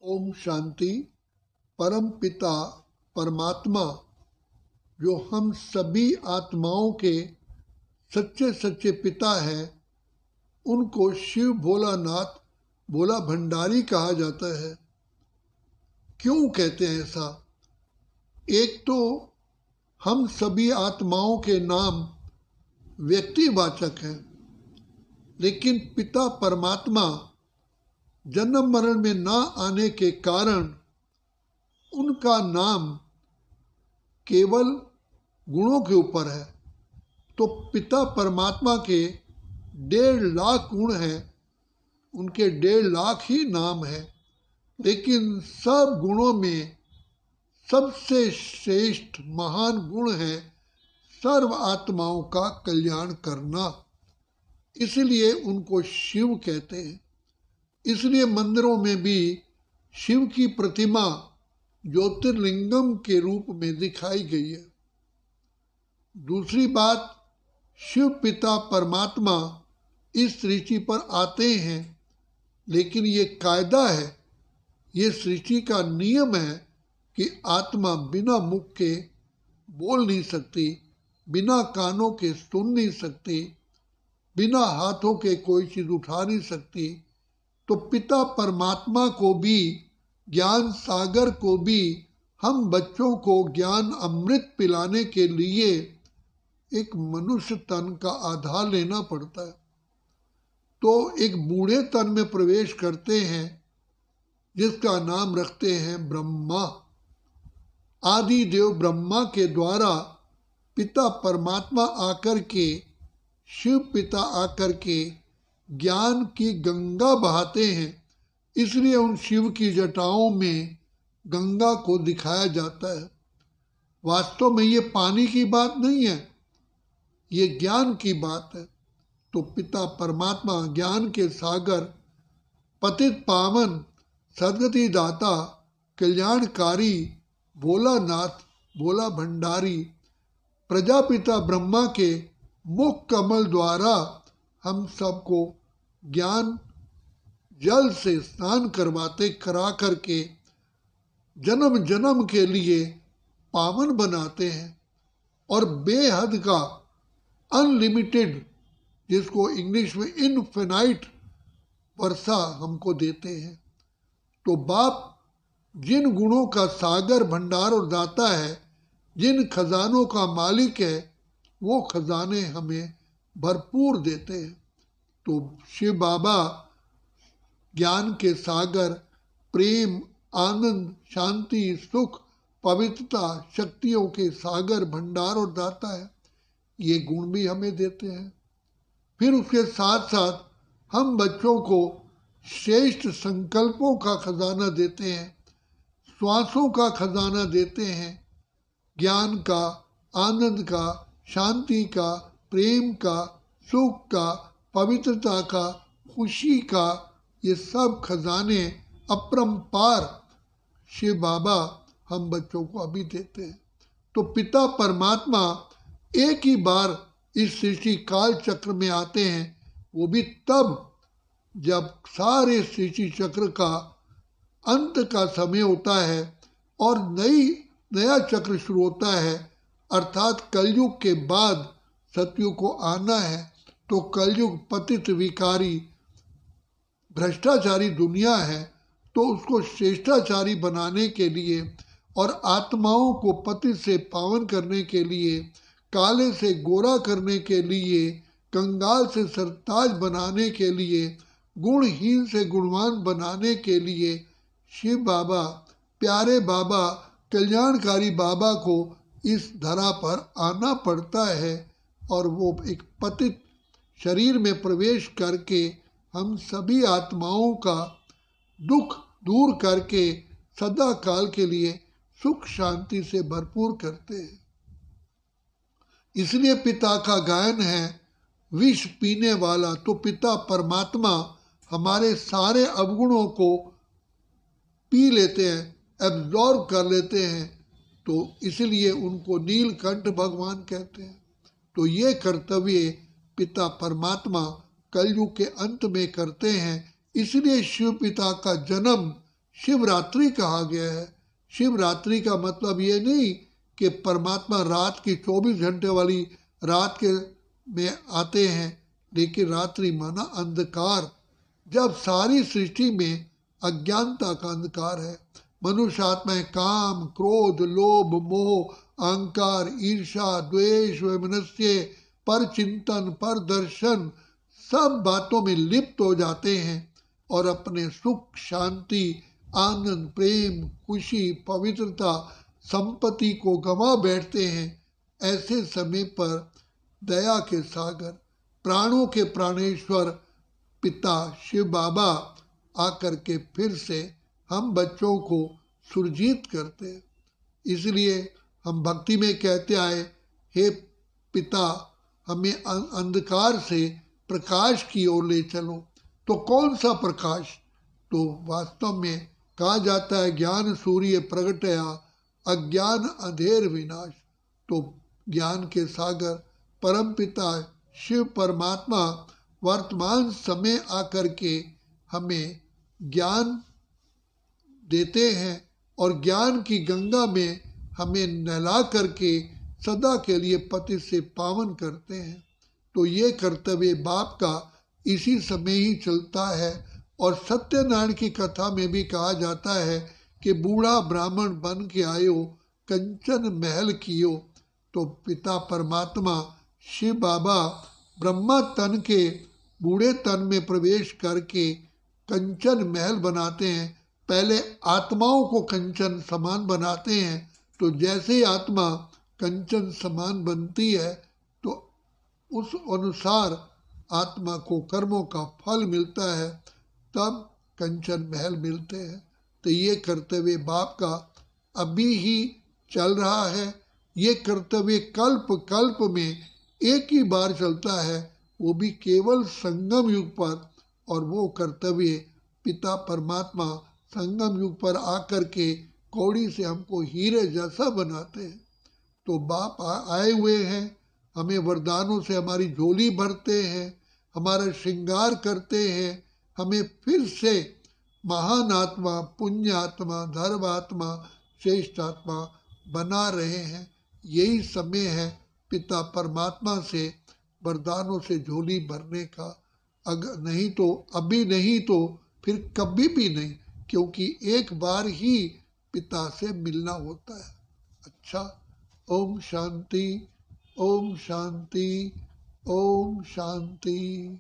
ओम शांति। परम पिता परमात्मा जो हम सभी आत्माओं के सच्चे सच्चे पिता हैं, उनको शिव भोलानाथ भोला भंडारी कहा जाता है। क्यों कहते हैं ऐसा? एक तो हम सभी आत्माओं के नाम व्यक्तिवाचक हैं, लेकिन पिता परमात्मा जन्म मरण में ना आने के कारण उनका नाम केवल गुणों के ऊपर है। तो पिता परमात्मा के 1.5 लाख गुण हैं, उनके 1.5 लाख ही नाम है, लेकिन सब गुणों में सबसे श्रेष्ठ महान गुण है सर्व आत्माओं का कल्याण करना। इसलिए उनको शिव कहते हैं। इसलिए मंदिरों में भी शिव की प्रतिमा ज्योतिर्लिंगम के रूप में दिखाई गई है। दूसरी बात, शिव पिता परमात्मा इस सृष्टि पर आते हैं, लेकिन ये कायदा है, ये सृष्टि का नियम है कि आत्मा बिना मुख के बोल नहीं सकती, बिना कानों के सुन नहीं सकती, बिना हाथों के कोई चीज़ उठा नहीं सकती। तो पिता परमात्मा को भी, ज्ञान सागर को भी हम बच्चों को ज्ञान अमृत पिलाने के लिए एक मनुष्य तन का आधार लेना पड़ता है। तो एक बूढ़े तन में प्रवेश करते हैं जिसका नाम रखते हैं ब्रह्मा। आदि देव ब्रह्मा के द्वारा पिता परमात्मा आकर के, शिव पिता आकर के ज्ञान की गंगा बहाते हैं। इसलिए उन शिव की जटाओं में गंगा को दिखाया जाता है। वास्तव में ये पानी की बात नहीं है, ये ज्ञान की बात है। तो पिता परमात्मा ज्ञान के सागर, पतित पावन, सद्गति दाता, कल्याणकारी, भोलानाथ भोला भंडारी, प्रजापिता ब्रह्मा के मुख कमल द्वारा हम सबको ज्ञान जल से स्नान करा करके जन्म जन्म के लिए पावन बनाते हैं और बेहद का, अनलिमिटेड, जिसको इंग्लिश में इनफिनाइट वर्षा हमको देते हैं। तो बाप जिन गुणों का सागर भंडार और दाता है, जिन खजानों का मालिक है, वो खजाने हमें भरपूर देते हैं। तो शिव बाबा ज्ञान के सागर, प्रेम, आनंद, शांति, सुख, पवित्रता, शक्तियों के सागर भंडार और दाता है। ये गुण भी हमें देते हैं। फिर उसके साथ साथ हम बच्चों को श्रेष्ठ संकल्पों का खजाना देते हैं, श्वासों का खजाना देते हैं, ज्ञान का, आनंद का, शांति का, प्रेम का, सुख का, पवित्रता का, खुशी का, ये सब खजाने अपरंपार शिव बाबा हम बच्चों को अभी देते हैं। तो पिता परमात्मा एक ही बार इस सृष्टि काल चक्र में आते हैं, वो भी तब जब सारे सृष्टि चक्र का अंत का समय होता है और नया चक्र शुरू होता है। अर्थात कलयुग के बाद सतयुग को आना है। तो कलयुग पतित विकारी भ्रष्टाचारी दुनिया है, तो उसको श्रेष्ठाचारी बनाने के लिए और आत्माओं को पतित से पावन करने के लिए, काले से गोरा करने के लिए, कंगाल से सरताज बनाने के लिए, गुणहीन से गुणवान बनाने के लिए शिव बाबा, प्यारे बाबा, कल्याणकारी बाबा को इस धरा पर आना पड़ता है और वो एक पतित शरीर में प्रवेश करके हम सभी आत्माओं का दुख दूर करके सदा काल के लिए सुख शांति से भरपूर करते हैं। इसलिए पिता का गायन है विष पीने वाला। तो पिता परमात्मा हमारे सारे अवगुणों को पी लेते हैं, एब्जॉर्ब कर लेते हैं। तो इसलिए उनको नीलकंठ भगवान कहते हैं। तो ये कर्तव्य पिता परमात्मा कलयुग के अंत में करते हैं। इसलिए शिव पिता का जन्म शिवरात्रि कहा गया है। शिवरात्रि का मतलब ये नहीं कि परमात्मा रात की 24 घंटे वाली रात के में आते हैं, लेकिन रात्रि माना अंधकार, जब सारी सृष्टि में अज्ञानता का अंधकार है। मनुष्य आत्माएं काम, क्रोध, लोभ, मोह, अहंकार, ईर्षा, द्वेष, वैमनस्य, पर चिंतन, पर दर्शन, सब बातों में लिप्त हो जाते हैं और अपने सुख, शांति, आनंद, प्रेम, खुशी, पवित्रता, संपत्ति को गंवा बैठते हैं। ऐसे समय पर दया के सागर, प्राणों के प्राणेश्वर पिता शिव बाबा आकर के फिर से हम बच्चों को सुरजीत करते हैं। इसलिए हम भक्ति में कहते आए, हे पिता हमें अंधकार से प्रकाश की ओर ले चलो। तो कौन सा प्रकाश? तो वास्तव में कहा जाता है ज्ञान सूर्य प्रगटया अज्ञान अंधेर विनाश। तो ज्ञान के सागर परम पिता शिव परमात्मा वर्तमान समय आकर के हमें ज्ञान देते हैं और ज्ञान की गंगा में हमें नहला करके सदा के लिए पति से पावन करते हैं। तो ये कर्तव्य बाप का इसी समय ही चलता है। और सत्यनारायण की कथा में भी कहा जाता है कि बूढ़ा ब्राह्मण बन के आयो कंचन महल कियो। तो पिता परमात्मा शिव बाबा ब्रह्मा तन के बूढ़े तन में प्रवेश करके कंचन महल बनाते हैं। पहले आत्माओं को कंचन समान बनाते हैं। तो जैसे ही आत्मा कंचन समान बनती है तो उस अनुसार आत्मा को कर्मों का फल मिलता है, तब कंचन महल मिलते हैं। तो ये कर्तव्य बाप का अभी ही चल रहा है। ये कर्तव्य कल्प कल्प में एक ही बार चलता है, वो भी केवल संगम युग पर। और वो कर्तव्य पिता परमात्मा संगम युग पर आकर के कौड़ी से हमको हीरे जैसा बनाते हैं। तो बाप आए हुए हैं, हमें वरदानों से हमारी झोली भरते हैं, हमारा श्रृंगार करते हैं, हमें फिर से महान आत्मा, पुण्य आत्मा, धर्म आत्मा, श्रेष्ठ आत्मा बना रहे हैं। यही समय है पिता परमात्मा से वरदानों से झोली भरने का। अगर नहीं तो अभी नहीं तो फिर कभी भी नहीं, क्योंकि एक बार ही पिता से मिलना होता है। अच्छा, ओम शांति, ओम शांति, ओम शांति।